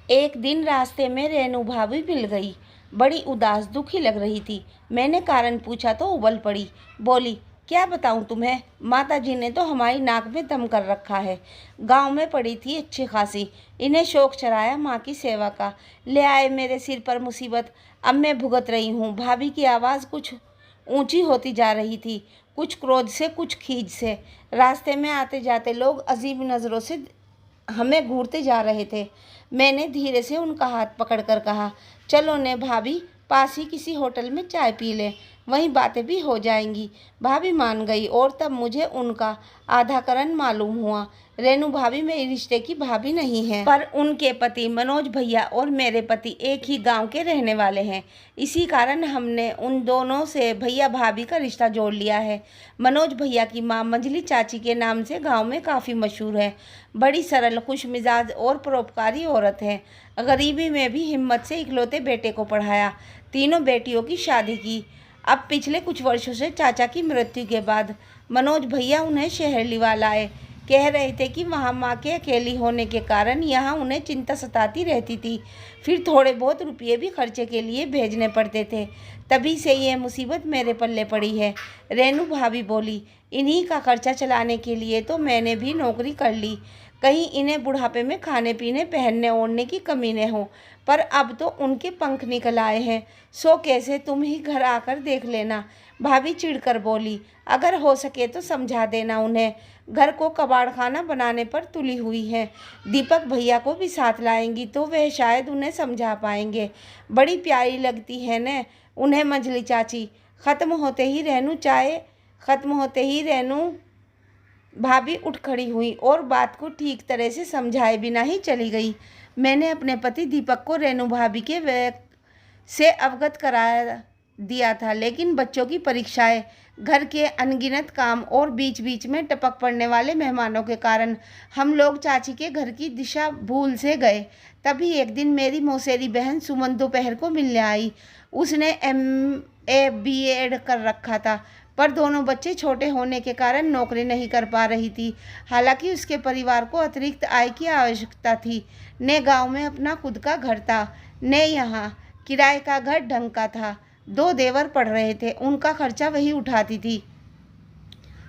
एक दिन रास्ते में रेनू भाभी मिल गई। बड़ी उदास दुखी लग रही थी। मैंने कारण पूछा तो उबल पड़ी। बोली, क्या बताऊं तुम्हें, माता जी ने तो हमारी नाक में दम कर रखा है। गांव में पड़ी थी अच्छी खासी, इन्हें शौक चढ़ाया माँ की सेवा का, ले आए मेरे सिर पर मुसीबत। अब मैं भुगत रही हूँ। भाभी की आवाज़ कुछ ऊंची होती जा रही थी, कुछ क्रोध से, कुछ खीज से। रास्ते में आते जाते लोग अजीब नज़रों से हमें घूरते जा रहे थे। मैंने धीरे से उनका हाथ पकड़कर कहा, चलो ने भाभी, पास ही किसी होटल में चाय पी लें, वहीं बातें भी हो जाएंगी। भाभी मान गई और तब मुझे उनका आधा कारण मालूम हुआ। रेनू भाभी मेरे रिश्ते की भाभी नहीं है, पर उनके पति मनोज भैया और मेरे पति एक ही गांव के रहने वाले हैं। इसी कारण हमने उन दोनों से भैया भाभी का रिश्ता जोड़ लिया है। मनोज भैया की माँ मंजली चाची के नाम से गांव में काफ़ी मशहूर है। बड़ी सरल, खुश मिजाज और परोपकारी औरत है। गरीबी में भी हिम्मत से इकलौते बेटे को पढ़ाया, तीनों बेटियों की शादी की। अब पिछले कुछ वर्षों से चाचा की मृत्यु के बाद मनोज भैया उन्हें शहर लिवा लाए। कह रहे थे कि वहाँ माँ के अकेली होने के कारण यहाँ उन्हें चिंता सताती रहती थी। फिर थोड़े बहुत रुपये भी खर्चे के लिए भेजने पड़ते थे। तभी से ये मुसीबत मेरे पल्ले पड़ी है। रेनू भाभी बोली, इन्हीं का खर्चा चलाने के लिए तो मैंने भी नौकरी कर ली, कहीं इन्हें बुढ़ापे में खाने पीने पहनने ओढ़ने की कमी न हो। पर अब तो उनके पंख निकल आए हैं। सो कैसे तुम ही घर आकर देख लेना। भाभी चिढ़कर बोली, अगर हो सके तो समझा देना उन्हें, घर को कबाड़ खाना बनाने पर तुली हुई है। दीपक भैया को भी साथ लाएंगी तो वह शायद उन्हें समझा पाएंगे। बड़ी प्यारी लगती है न उन्हें मंजली चाची। खत्म होते ही रेनू भाभी उठ खड़ी हुई और बात को ठीक तरह से समझाए बिना ही चली गई। मैंने अपने पति दीपक को रेनू भाभी के से अवगत करा दिया था, लेकिन बच्चों की परीक्षाएं, घर के अनगिनत काम और बीच बीच में टपक पड़ने वाले मेहमानों के कारण हम लोग चाची के घर की दिशा भूल से गए। तभी एक दिन मेरी मौसेरी बहन सुमन दोपहर को मिलने आई। उसने MA B.Ed कर रखा था, पर दोनों बच्चे छोटे होने के कारण नौकरी नहीं कर पा रही थी। हालांकि उसके परिवार को अतिरिक्त आय की आवश्यकता थी। ने गांव में अपना खुद का घर था, ने यहाँ किराए का घर ढंग का था। 2 देवर पढ़ रहे थे, उनका खर्चा वही उठाती थी।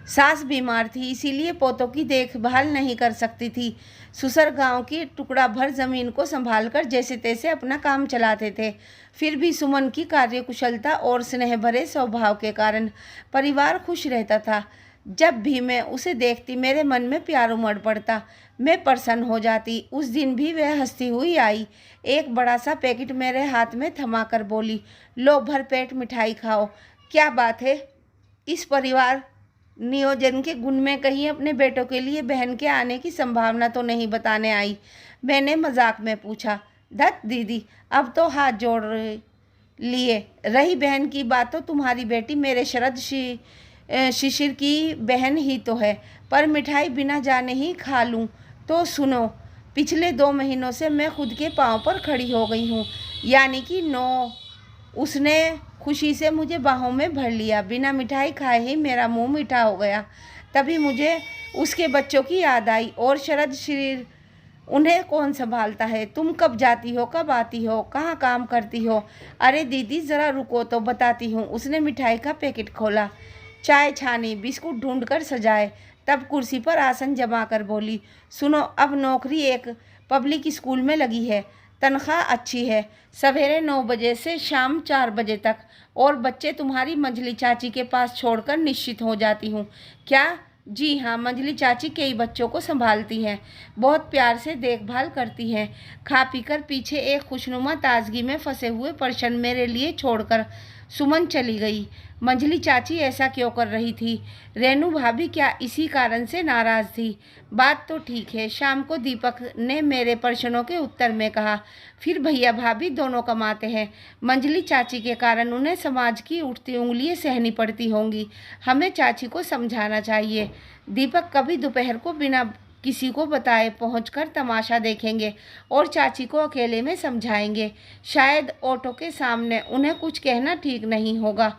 सास बीमार थी, इसीलिए पोतों की देखभाल नहीं कर सकती थी। ससुर गांव की टुकड़ा भर जमीन को संभालकर जैसे तैसे अपना काम चलाते थे। फिर भी सुमन की कार्यकुशलता और स्नेह भरे स्वभाव के कारण परिवार खुश रहता था। जब भी मैं उसे देखती मेरे मन में प्यार उमड़ पड़ता, मैं प्रसन्न हो जाती। उस दिन भी वह हंसती हुई आई, एक बड़ा सा पैकेट मेरे हाथ में थमाकर बोली, लो भर पेट मिठाई खाओ। क्या बात है, इस परिवार नियोजन के गुण में कहीं अपने बेटों के लिए बहन के आने की संभावना तो नहीं बताने आई? मैंने मजाक में पूछा। धत दीदी, अब तो हाथ जोड़ लिए। रही बहन की बात तो तुम्हारी बेटी मेरे शिशिर की बहन ही तो है, पर मिठाई बिना जाने ही खा लूँ तो सुनो, पिछले 2 महीनों से मैं खुद के पाँव पर खड़ी हो गई हूँ, यानी कि 9। उसने खुशी से मुझे बाहों में भर लिया। बिना मिठाई खाए ही मेरा मुंह मीठा हो गया। तभी मुझे उसके बच्चों की याद आई। और शरद शरीर, उन्हें कौन संभालता है? तुम कब जाती हो, कब आती हो, कहाँ काम करती हो? अरे दीदी ज़रा रुको तो बताती हूँ। उसने मिठाई का पैकेट खोला, चाय छानी, बिस्कुट ढूंढकर सजाए, तब कुर्सी पर आसन जमा कर बोली, सुनो, अब नौकरी एक पब्लिक स्कूल में लगी है, तनख्वाह अच्छी है, सवेरे 9 बजे से शाम 4 बजे तक, और बच्चे तुम्हारी मंजली चाची के पास छोड़कर निश्चित हो जाती हूँ। क्या? जी हाँ, मंजली चाची कई बच्चों को संभालती हैं, बहुत प्यार से देखभाल करती हैं। खा पीकर पीछे एक खुशनुमा ताजगी में फंसे हुए पर्सन मेरे लिए छोड़कर सुमन चली गई। मंजली चाची ऐसा क्यों कर रही थी? रेनू भाभी क्या इसी कारण से नाराज़ थी? बात तो ठीक है, शाम को दीपक ने मेरे प्रश्नों के उत्तर में कहा, फिर भैया भाभी दोनों कमाते हैं, मंजली चाची के कारण उन्हें समाज की उठती उंगलियां सहनी पड़ती होंगी। हमें चाची को समझाना चाहिए। दीपक कभी दोपहर को बिना किसी को बताए पहुंचकर तमाशा देखेंगे और चाची को अकेले में समझाएंगे। शायद ऑटो के सामने उन्हें कुछ कहना ठीक नहीं होगा।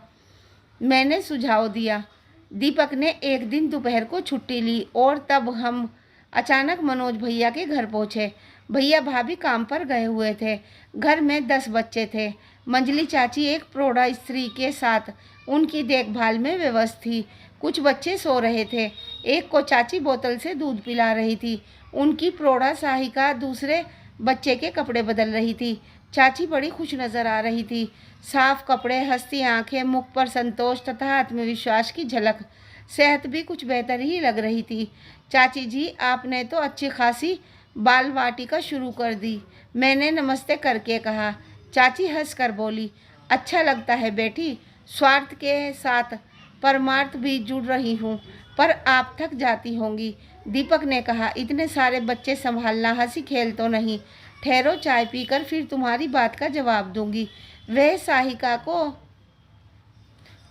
मैंने सुझाव दिया। दीपक ने एक दिन दोपहर को छुट्टी ली और तब हम अचानक मनोज भैया के घर पहुँचे। भैया भाभी काम पर गए हुए थे। घर में 10 बच्चे थे। मंजली चाची एक प्रौढ़ा स्त्री के साथ उनकी देखभाल में व्यस्त थी। कुछ बच्चे सो रहे थे। एक को चाची बोतल से दूध पिला रही थी। उनकी प्रौढ़ा सहायिका दूसरे बच्चे के कपड़े बदल रही थी। चाची बड़ी खुश नजर आ रही थी। साफ कपड़े, हंसती आंखें, मुख पर संतोष तथा आत्मविश्वास की झलक। सेहत भी कुछ बेहतर ही लग रही थी। चाची जी, आपने तो अच्छी खासी बाल वाटिका शुरू कर दी, मैंने नमस्ते करके कहा। चाची हंसकर बोली, अच्छा लगता है बेटी, स्वार्थ के साथ परमार्थ भी जुड़ रही हूँ, पर आप थक जाती होंगी। दीपक ने कहा, इतने सारे बच्चे संभालना हंसी खेल तो नहीं। ठहरो, चाय पीकर फिर तुम्हारी बात का जवाब दूंगी। वह सहायिका को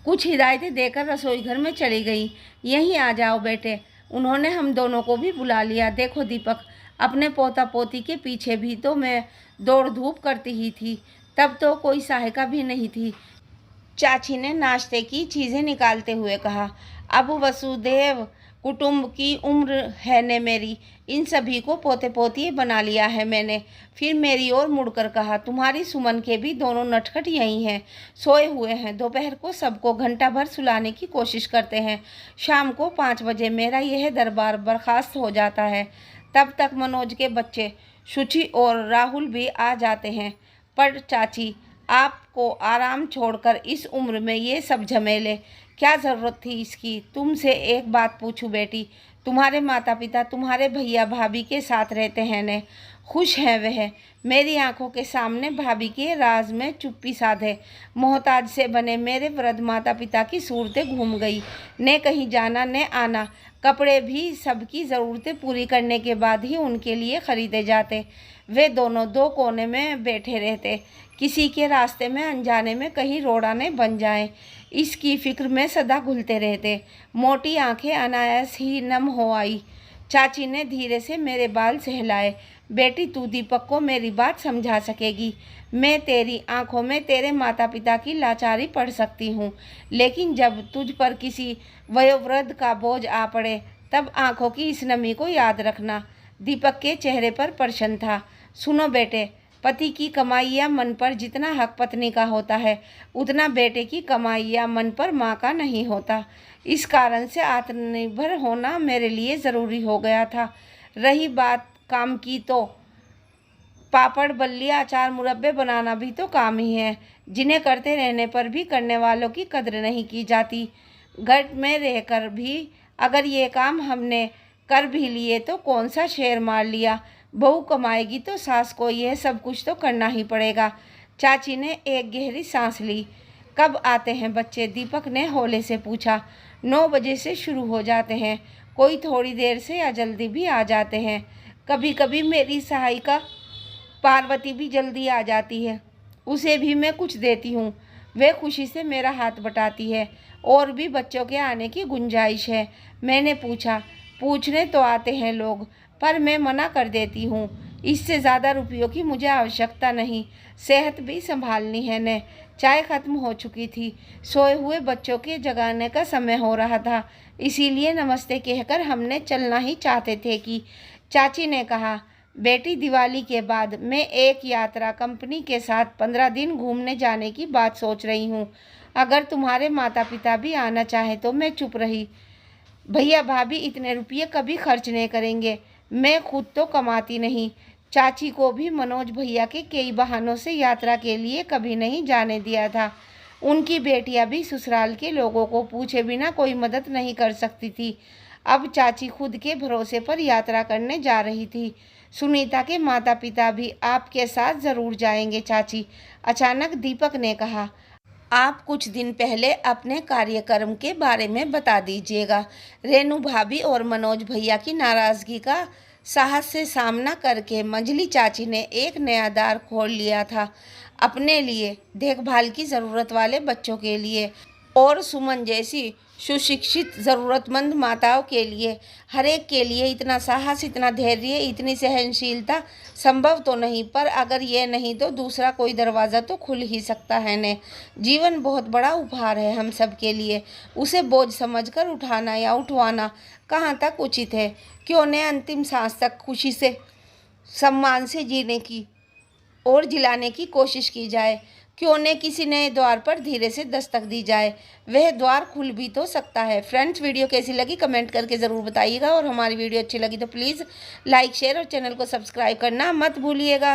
कुछ हिदायतें देकर रसोई घर में चली गई। यहीं आ जाओ बेटे। उन्होंने हम दोनों को भी बुला लिया। देखो दीपक, अपने पोता पोती के पीछे भी तो मैं दौड़ धूप करती ही थी। तब तो कोई सहायिका भी नहीं थी। चाची ने नाश्ते की चीज़ें निकालते हुए कहा, अब वसुदेव कुटुंब की उम्र है ने मेरी, इन सभी को पोते पोती बना लिया है मैंने। फिर मेरी ओर मुड़कर कहा, तुम्हारी सुमन के भी दोनों नटखट यहीं हैं, सोए हुए हैं। दोपहर को सबको घंटा भर सुलाने की कोशिश करते हैं। शाम को 5 बजे मेरा यह दरबार बर्खास्त हो जाता है। तब तक मनोज के बच्चे शुचि और राहुल भी आ जाते हैं। पर चाची, आपको आराम छोड़कर इस उम्र में ये सब झमेले, क्या ज़रूरत थी इसकी? तुमसे एक बात पूछूं बेटी, तुम्हारे माता पिता तुम्हारे भैया भाभी के साथ रहते हैं ने? खुश हैं वह? मेरी आंखों के सामने भाभी के राज में चुप्पी साधे मोहताज से बने मेरे वृद्ध माता पिता की सूरतें घूम गई। ने कहीं जाना न आना, कपड़े भी सबकी ज़रूरतें पूरी करने के बाद ही उनके लिए खरीदे जाते। वे दोनों 2 कोने में बैठे रहते, किसी के रास्ते में अनजाने में कहीं रोड़ा न बन जाए, इसकी फिक्र में सदा घुलते रहते। मोटी आंखें अनायास ही नम हो आई। चाची ने धीरे से मेरे बाल सहलाए। बेटी, तू दीपक को मेरी बात समझा सकेगी। मैं तेरी आंखों में तेरे माता पिता की लाचारी पढ़ सकती हूँ, लेकिन जब तुझ पर किसी वयोवृद्ध का बोझ आ पड़े, तब आंखों की इस नमी को याद रखना। दीपक के चेहरे पर प्रसन्न था। सुनो बेटे, पति की कमाई या मन पर जितना हक पत्नी का होता है, उतना बेटे की कमाई या मन पर माँ का नहीं होता। इस कारण से आत्मनिर्भर होना मेरे लिए ज़रूरी हो गया था। रही बात काम की, तो पापड़, बल्ली, अचार, मुरब्बे बनाना भी तो काम ही है, जिन्हें करते रहने पर भी करने वालों की कद्र नहीं की जाती। घर में रहकर भी अगर ये काम हमने कर भी लिए तो कौन सा शेर मार लिया। बहू कमाएगी तो सास को यह सब कुछ तो करना ही पड़ेगा। चाची ने एक गहरी सांस ली। कब आते हैं बच्चे? दीपक ने हौले से पूछा। 9 बजे से शुरू हो जाते हैं, कोई थोड़ी देर से या जल्दी भी आ जाते हैं। कभी कभी मेरी सहायिका पार्वती भी जल्दी आ जाती है, उसे भी मैं कुछ देती हूँ। वे खुशी से मेरा हाथ बटाती है। और भी बच्चों के आने की गुंजाइश है? मैंने पूछा। पूछने तो आते हैं लोग, पर मैं मना कर देती हूँ। इससे ज़्यादा रुपयों की मुझे आवश्यकता नहीं, सेहत भी संभालनी है ने। चाय ख़त्म हो चुकी थी। सोए हुए बच्चों के जगाने का समय हो रहा था, इसीलिए नमस्ते कहकर हमने चलना ही चाहते थे कि चाची ने कहा, बेटी, दिवाली के बाद मैं एक यात्रा कंपनी के साथ 15 दिन घूमने जाने की बात सोच रही हूँ। अगर तुम्हारे माता पिता भी आना चाहे तो। मैं चुप रही। भैया भाभी इतने रुपये कभी खर्च नहीं करेंगे, मैं खुद तो कमाती नहीं। चाची को भी मनोज भैया के कई बहानों से यात्रा के लिए कभी नहीं जाने दिया था। उनकी बेटियां भी ससुराल के लोगों को पूछे बिना कोई मदद नहीं कर सकती थी। अब चाची खुद के भरोसे पर यात्रा करने जा रही थी। सुनीता के माता पिता भी आपके साथ ज़रूर जाएंगे चाची, अचानक दीपक ने कहा। आप कुछ दिन पहले अपने कार्यक्रम के बारे में बता दीजिएगा। रेनू भाभी और मनोज भैया की नाराज़गी का साहस से सामना करके मंजली चाची ने एक नया द्वार खोल लिया था, अपने लिए, देखभाल की ज़रूरत वाले बच्चों के लिए और सुमन जैसी सुशिक्षित ज़रूरतमंद माताओं के लिए। हर एक के लिए इतना साहस, इतना धैर्य, इतनी सहनशीलता संभव तो नहीं, पर अगर ये नहीं तो दूसरा कोई दरवाज़ा तो खुल ही सकता है ने। जीवन बहुत बड़ा उपहार है हम सब के लिए, उसे बोझ समझकर उठाना या उठवाना कहाँ तक उचित है? क्यों न अंतिम सांस तक खुशी से सम्मान से जीने की और जिलाने की कोशिश की जाए। क्यों न किसी नए द्वार पर धीरे से दस्तक दी जाए, वह द्वार खुल भी तो सकता है। फ्रेंड्स, वीडियो कैसी लगी कमेंट करके ज़रूर बताइएगा और हमारी वीडियो अच्छी लगी तो प्लीज़ लाइक शेयर और चैनल को सब्सक्राइब करना मत भूलिएगा।